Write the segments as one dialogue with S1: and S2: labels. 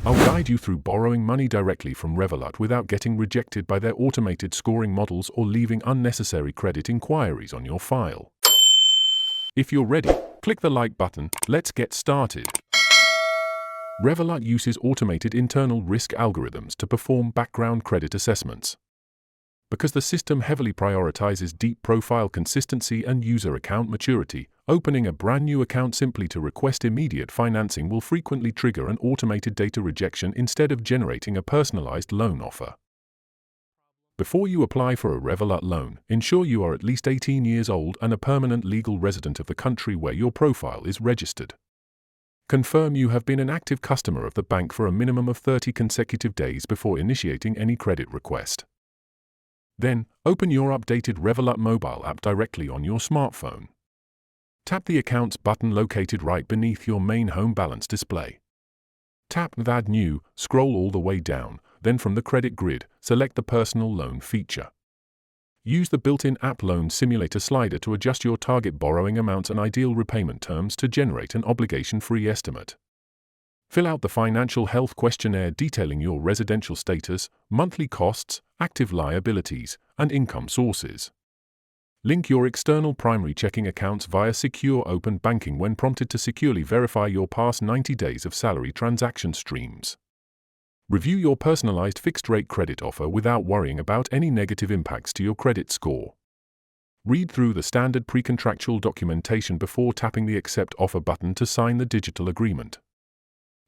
S1: I'll guide you through borrowing money directly from Revolut without getting rejected by their automated scoring models or leaving unnecessary credit inquiries on your file. If you're ready, click the like button. Let's get started. Revolut uses automated internal risk algorithms to perform background credit assessments. Because the system heavily prioritizes deep profile consistency and user account maturity, opening a brand new account simply to request immediate financing will frequently trigger an automated data rejection instead of generating a personalized loan offer. Before you apply for a Revolut loan, ensure you are at least 18 years old and a permanent legal resident of the country where your profile is registered. Confirm you have been an active customer of the bank for a minimum of 30 consecutive days before initiating any credit request. Then, open your updated Revolut mobile app directly on your smartphone. Tap the Accounts button located right beneath your main home balance display. Tap Add New, scroll all the way down, then from the credit grid, select the Personal Loan feature. Use the built-in App Loan Simulator slider to adjust your target borrowing amounts and ideal repayment terms to generate an obligation-free estimate. Fill out the financial health questionnaire detailing your residential status, monthly costs, active liabilities, and income sources. Link your external primary checking accounts via secure open banking when prompted to securely verify your past 90 days of salary transaction streams. Review your personalized fixed-rate credit offer without worrying about any negative impacts to your credit score. Read through the standard pre-contractual documentation before tapping the Accept Offer button to sign the digital agreement.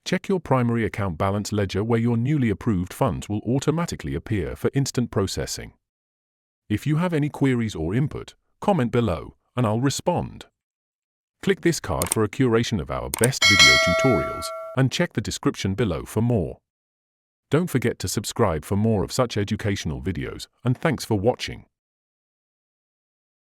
S1: Check your primary account balance ledger where your newly approved funds will automatically appear for instant processing. If you have any queries or input, comment below, and I'll respond. Click this card for a curation of our best video tutorials, and check the description below for more. Don't forget to subscribe for more of such educational videos, and thanks for watching.